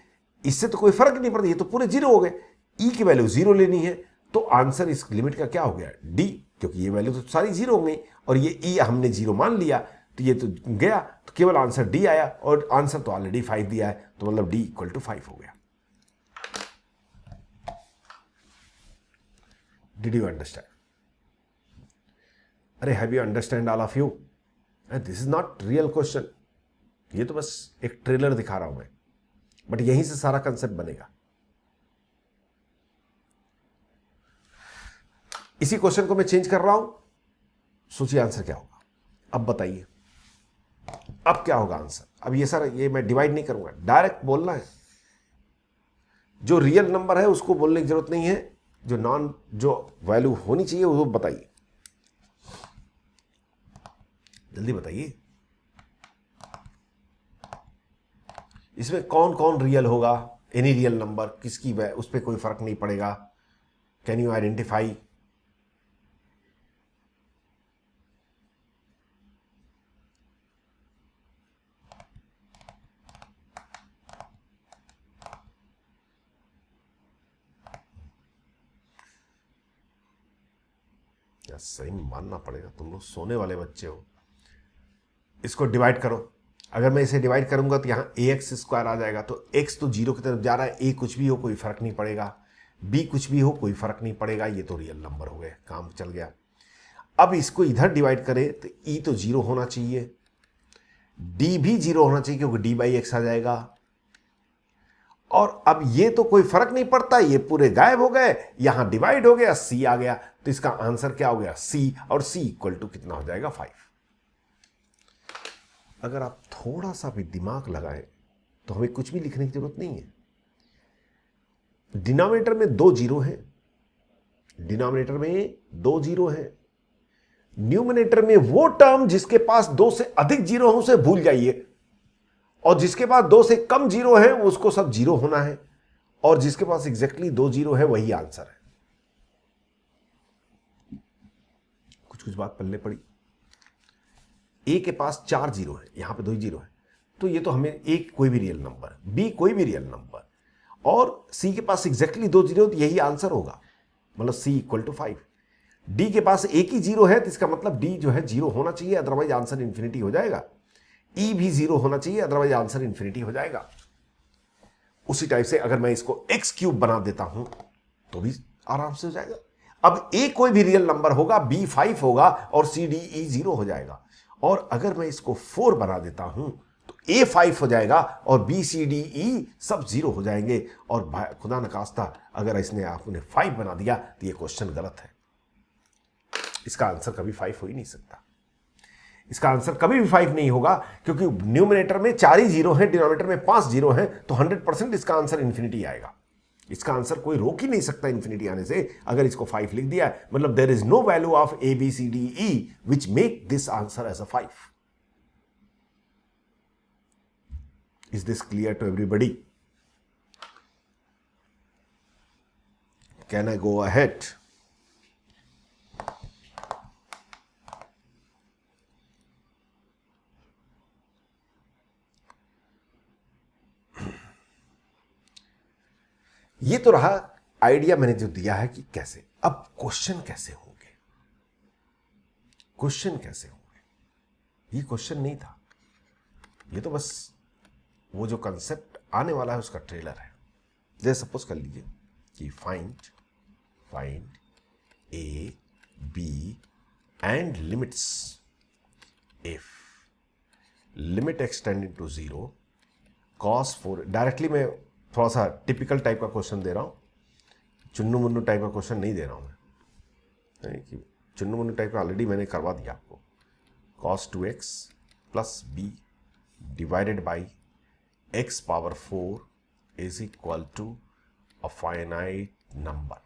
इससे तो कोई फर्क नहीं पड़ता, ये तो पूरे 0 हो गए। e की वैल्यू 0 लेनी है, तो आंसर इस लिमिट का क्या हो गया? d, क्योंकि ये वैल्यू तो सारी 0 हो गई और ये e हमने 0 मान लिया, तो ये तो गया, तो केवल आंसर d आया, और आंसर तो ऑलरेडी 5 दिया है, तो मतलब d इक्वल टू 5 हो गया। Did you understand? अरे have you understand all of you? This is not real question, ये तो बस एक ट्रेलर दिखा रहा हूं मैं, बट यहीं से सारा कंसेप्ट बनेगा। इसी क्वेश्चन को मैं चेंज कर रहा हूं, सोचिए आंसर क्या होगा। अब बताइए, अब क्या होगा आंसर? अब ये सर, ये मैं डिवाइड नहीं करूंगा, डायरेक्ट बोलना है। जो रियल नंबर है उसको बोलने की जरूरत नहीं है, जो वैल्यू होनी चाहिए वो बताइए, जल्दी बताइए। इसमें कौन कौन रियल होगा? एनी रियल नंबर, किसकी उस पर कोई फर्क नहीं पड़ेगा। Can you identify? सही मानना पड़ेगा, तुम लोग सोने वाले बच्चे हो। इसको डिवाइड करो, अगर मैं इसे डिवाइड करूंगा तो यहाँ ax स्क्वायर आ जाएगा, तो x तो 0 की तरफ जा रहा है, a कुछ भी हो कोई फर्क नहीं पड़ेगा, b कुछ भी हो कोई फर्क नहीं पड़ेगा, ये तो रियल नंबर हो गए, काम चल गया। अब इसको इधर डिवाइड करें तो e तो 0 होना चाहिए, d भी 0 होना चाहिए, क्योंकि d/x आ जाएगा, और अब ये तो कोई फर्क नहीं पड़ता, ये पूरे गायब हो गए, यहां डिवाइड हो गया, सी आ गया, तो इसका आंसर क्या हो गया, सी, और सी इक्वल टू कितना हो जाएगा, 5। अगर आप थोड़ा सा भी दिमाग लगाएं तो हमें कुछ भी लिखने की जरूरत नहीं है। डिनोमिनेटर में 2 जीरो है, डिनोमिनेटर में 2 जीरो है, न्यूमिनेटर में वो टर्म जिसके पास 2 से अधिक जीरो हो उसे भूल जाइए, और जिसके पास 2 से कम जीरो है उसको सब जीरो होना है, और जिसके पास एग्जैक्टली 2 जीरो है वही आंसर है। कुछ कुछ बात पल्ले पड़ी। ए के पास 4 जीरो है, यहां पे 2 जीरो है, तो ये तो हमें एक कोई भी रियल नंबर, बी कोई भी रियल नंबर, और सी के पास एग्जैक्टली 2 जीरो, तो यही आंसर होगा, मतलब सी इक्वल टू 5। डी के पास एक ही जीरो है, तो इसका मतलब डी जो है जीरो होना चाहिए, अदरवाइज आंसर इंफिनिटी हो जाएगा। ई भी जीरो होना चाहिए, अदरवाइज आंसर इंफिनिटी हो जाएगा। उसी टाइप से अगर मैं इसको एक्स क्यूब बना देता हूं तो भी आराम से हो जाएगा। अब ए कोई भी रियल नंबर होगा, बी 5 होगा, और सी डी ई 0 हो जाएगा। और अगर मैं इसको 4 बना देता हूं तो ए 5 हो जाएगा, और बी सी डी ई सब 0 हो जाएंगे। और खुदा नखास्ता अगर इसने आपने 5 बना दिया तो ये क्वेश्चन गलत है, इसका आंसर कभी 5 हो ही नहीं सकता। इसका आंसर कभी भी 5 नहीं होगा, क्योंकि न्यूमिनेटर में 4 ही जीरो हैं, डिनोमिनेटर में 5 जीरो हैं, तो 100% इसका आंसर इंफिनिटी आएगा। इसका आंसर कोई रोक ही नहीं सकता इंफिनिटी आने से। अगर इसको 5 लिख दिया है, मतलब there is no value of a b c d e which make this answer as a 5। Is this clear to everybody? Can I go ahead? ये तो रहा आइडिया मैंने जो दिया है कि कैसे। अब क्वेश्चन कैसे होंगे, क्वेश्चन कैसे होंगे, ये क्वेश्चन नहीं था, ये तो बस वो जो कंसेप्ट आने वाला है उसका ट्रेलर है। जैसे सपोज कर लीजिए कि find a b and limits if limit x tending to 0 cos 4। Directly मैं थोड़ा सा टिपिकल टाइप का क्वेश्चन दे रहा हूँ, चुन्नू मुन्नू टाइप का क्वेश्चन नहीं दे रहा हूँ मैं, कि चुन्नू मुन्नू टाइप का ऑलरेडी मैंने करवा दिया आपको। cos 2x plus b divided by x power 4 is equal to a finite number.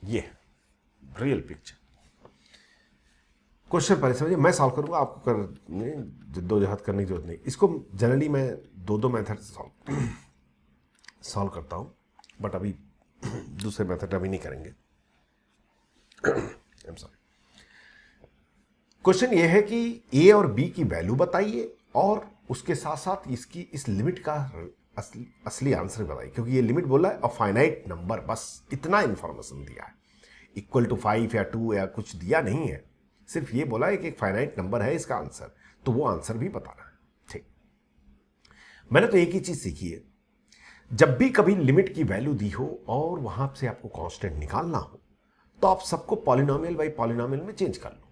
ये रियल पिक्चर। क्वेश्चन पहले समझिए, मैं सॉल्व करूंगा, आपको करने जद्दोजहद करने की जरूरत नहीं। इसको जनरली मैं दो मेथड से सॉल्व करता हूं, बट अभी दूसरे मेथड अभी नहीं करेंगे। I am sorry. क्वेश्चन ये है कि ए और बी की वैल्यू बताइए, और उसके साथ साथ इसकी इस लिमिट का असली आंसर बताइए, क्योंकि ये लिमिट बोला है अ फाइनाइट नंबर, बस इतना इंफॉर्मेशन दिया है। इक्वल टू 5 या 2 या कुछ दिया नहीं है, सिर्फ ये बोला है कि एक फाइनाइट नंबर है इसका आंसर, तो वो आंसर भी बताना है। ठीक, मैंने तो एक ही चीज सीखी है, जब भी कभी लिमिट की वैल्यू दी हो और वहां से आपको कांस्टेंट निकालना हो, तो आप सबको पॉलिनोमियल बाई पॉलिनोमियल में चेंज कर लो,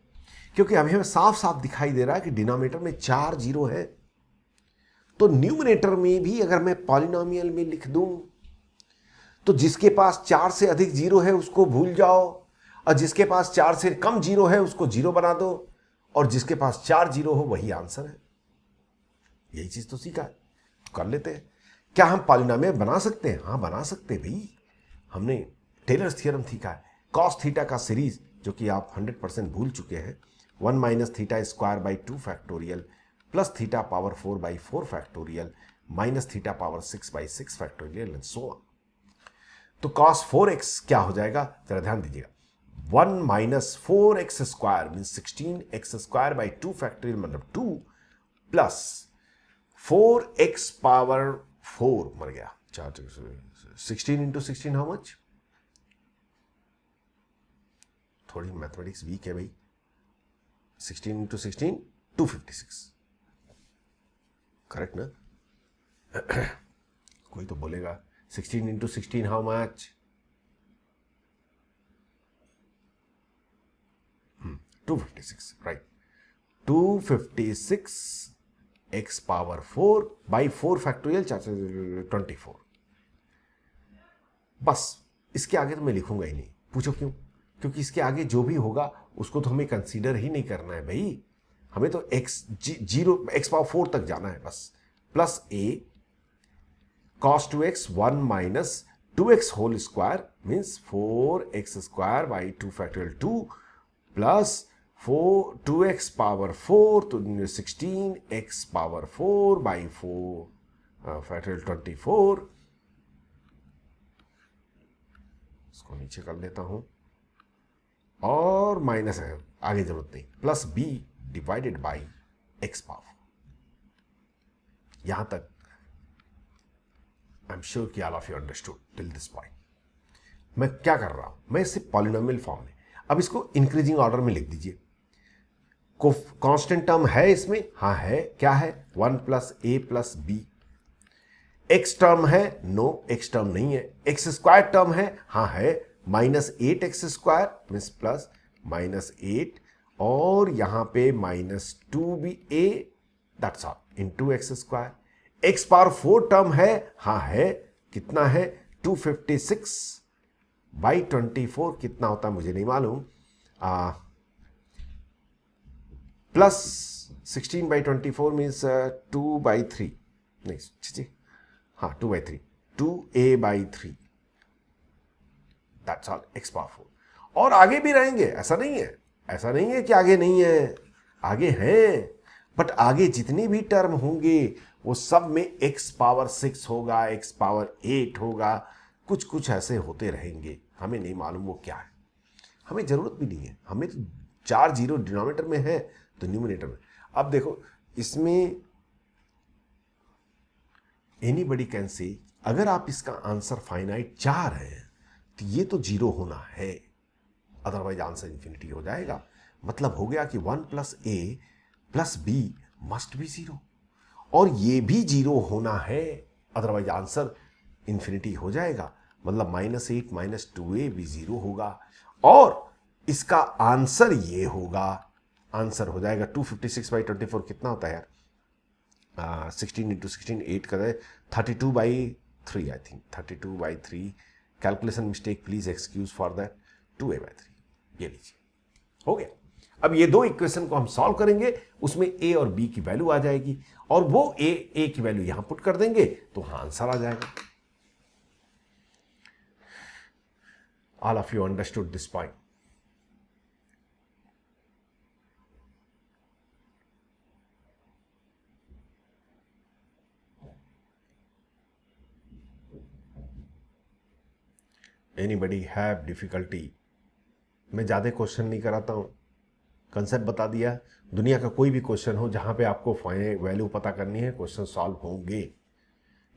क्योंकि अभी हमें साफ साफ दिखाई दे रहा है कि डिनोमिनेटर में 4 जीरो है, तो न्यूमिनेटर में भी अगर मैं पॉलिनोमियल में लिख दूं तो जिसके पास 4 से अधिक जीरो है उसको भूल जाओ, और जिसके पास 4 से कम जीरो है उसको जीरो बना दो, और जिसके पास 4 जीरो हो वही आंसर है। यही चीज तो सीखा है, कर लेते हैं। क्या हम पॉलिनोमियल बना सकते हैं? हाँ बना सकते हैं भाई, हमने टेलर्स थ्योरम सीखा है। कॉस थीटा का सीरीज जो कि आप 100% भूल चुके हैं, 1 minus theta square by 2 factorial plus theta power 4 by 4 factorial minus theta power 6 by 6 factorial and so on. तो cos 4x क्या हो जाएगा, जरा ध्यान दीजिएगा। 1 minus 4x square mean 16x square by 2 factorial मतलब 2 प्लस 4x पावर 4 मर गया 16 इंटू 16 हाउ मच? थोड़ी मैथमेटिक्स वीक है भाई। 16 इंटू 16 256, करेक्ट ना? कोई तो बोलेगा 16 into 16 how much? 256, right. 256 x power 4 by 4 factorial 24। बस इसके आगे तो मैं लिखूंगा ही नहीं। पूछो क्यों? क्योंकि इसके आगे जो भी होगा उसको तो हमें कंसीडर ही नहीं करना है भाई, हमें तो x पावर 4 तक जाना है बस। Plus a cos 2x 1 minus 2x whole square means 4x square by 2 factorial 2 plus 2x power 4 तो 16x पावर 4 बाई 4 फैक्टोरियल 24। इसको नीचे कर लेता हूं और माइनस है, आगे जरूरत नहीं, plus b divided by x power. यहां तक आई एम श्योर कि all of you understood till this point. मैं क्या कर रहा हूं, मैं इसे पॉलिनोमियल फॉर्म में, अब इसको इंक्रीजिंग ऑर्डर में लिख दीजिए। कांस्टेंट टर्म है इसमें, हाँ है, क्या है 1 plus a plus B. X term है, नो एक्स टर्म नहीं है। एक्स स्क्वायर टर्म है, हाँ है, -8x स्क्वायर मीन्स प्लस -8 और यहां पे -2ba that's all into x square. X power 4 term है, हाँ है, कितना है 256 बाई 24, कितना होता है मुझे नहीं मालूम, प्लस 16 बाई 24 मीन्स 2/3, नहीं जी हाँ 2/3, 2a by 3 that's all x power 4। और आगे भी रहेंगे, ऐसा नहीं है, ऐसा नहीं है कि आगे नहीं है, आगे हैं, बट आगे जितने भी टर्म होंगे वो सब में x पावर 6 होगा, x पावर 8 होगा, कुछ कुछ ऐसे होते रहेंगे, हमें नहीं मालूम वो क्या है, हमें जरूरत भी नहीं है, हमें तो 4 जीरो डिनोमिनेटर में है तो न्यूमिनेटर में। अब देखो इसमें एनीबडी कैन से, अगर आप इसका आंसर फाइनाइट चाह रहे हैं तो ये तो जीरो होना है, अदरवाइज आंसर इंफिनिटी हो जाएगा। मतलब हो गया कि 1 plus a plus b must be zero, और ये भी जीरो होना है, अदरवाइज आंसर इंफिनिटी हो जाएगा। मतलब -8 माइनस 2a भी जीरो होगा, और इसका आंसर ये होगा, आंसर हो जाएगा 256/24 कितना होता है यार, 16 इंटू 16 8 कर 32/3 I think 32/3, calculation mistake please excuse for that, 2a/3 ये लीजिए, हो गया। अब ये दो इक्वेशन को हम सॉल्व करेंगे, उसमें a और b की वैल्यू आ जाएगी, और वो a की वैल्यू यहां पुट कर देंगे तो आंसर आ जाएगा। All of you understood this point? Anybody have difficulty? मैं ज़्यादा क्वेश्चन नहीं कराता हूँ, कंसेप्ट बता दिया। दुनिया का कोई भी क्वेश्चन हो जहाँ पे आपको वैल्यू पता करनी है, क्वेश्चन सॉल्व होंगे।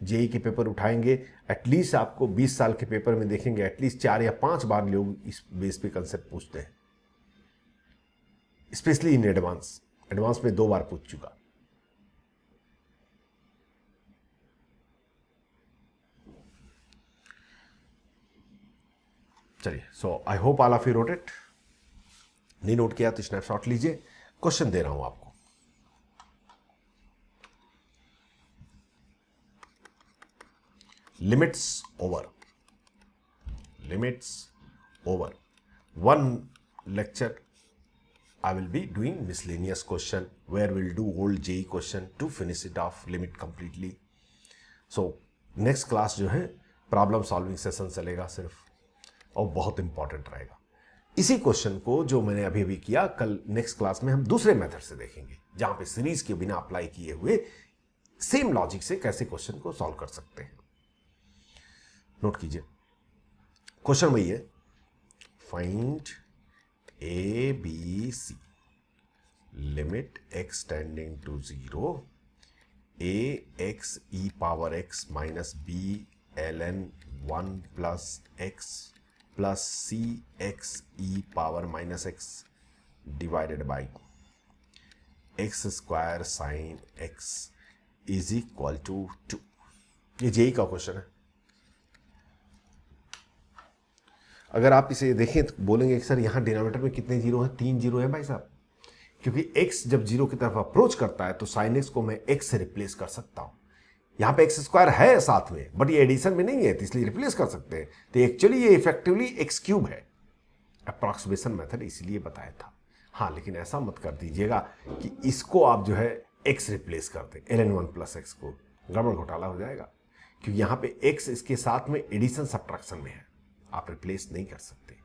जेई के पेपर उठाएंगे, एटलीस्ट आपको 20 साल के पेपर में देखेंगे एटलीस्ट 4 या 5 बार लोग इस बेस पे कंसेप्ट पूछते हैं, स्पेशली इन एडवांस। एडवांस में 2 बार पूछ चुका। चलिए, so I hope all of you wrote it. नहीं नोट किया तो स्नैपशॉट लीजिए, क्वेश्चन दे रहा हूं आपको। Limits over, limits over 1 lecture I will be doing miscellaneous question where we'll do old JEE question to finish it off limit completely. So next class जो है प्रॉब्लम सॉल्विंग सेशन चलेगा सिर्फ, और बहुत इंपॉर्टेंट रहेगा। इसी क्वेश्चन को जो मैंने अभी अभी किया, कल नेक्स्ट क्लास में हम दूसरे मेथड से देखेंगे, जहां पे सीरीज के बिना अप्लाई किए हुए सेम लॉजिक से कैसे क्वेश्चन को सॉल्व कर सकते हैं। नोट कीजिए, क्वेश्चन वही है, find a b c limit x tending to 0 a x e power x minus b ln 1 plus x plus c x e power minus x divided by x square sin x is equal to 2। ये JEE का question है। अगर आप इसे देखें तो बोलेंगे कि सर यहाँ डिनोमिनेटर में कितने जीरो हैं? 3 जीरो हैं भाई साहब। क्योंकि x जब 0 की तरफ अप्रोच करता है तो sin x को मैं x से रिप्लेस कर सकता हूं। यहां पे x स्क्वायर है साथ में, बट ये एडिशन में नहीं है, तो इसलिए रिप्लेस कर सकते हैं। तो एक्चुअली ये इफेक्टिवली x क्यूब है। अप्रॉक्सीमेशन मेथड इसलिए बताया था। हाँ, लेकिन ऐसा मत कर दीजिएगा कि इसको आप जो है x रिप्लेस कर दें, ln1 प्लस x को, गड़बड़ घोटाला हो जाएगा। क्योंकि यहां पे x इसके साथ में एडिशन सब्ट्रैक्शन में है, आप रिप्लेस नहीं कर सकते।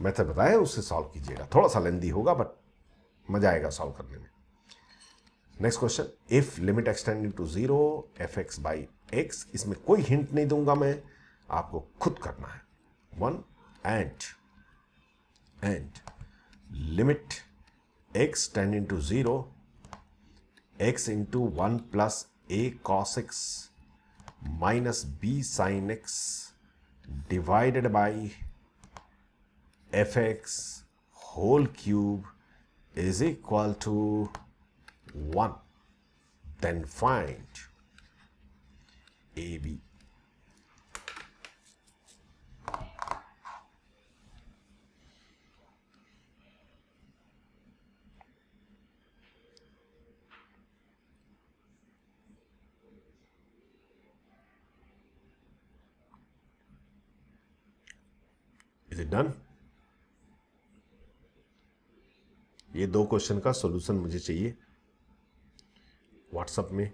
मेथड बताया, उससे सॉल्व कीजिएगा। थोड़ा सा लेंदी होगा बट मजा आएगा सॉल्व करने में। Next question, if limit x tending to 0 fx by x, इसमें कोई हिंट नहीं दूंगा मैं, आपको खुद करना है। 1 and limit x tending to 0 x into 1 plus a cos x minus b sin x divided by fx whole cube is equal to 1. Then find AB. Is it done? ये 2 क्वेश्चन का solution मुझे चाहिए WhatsApp में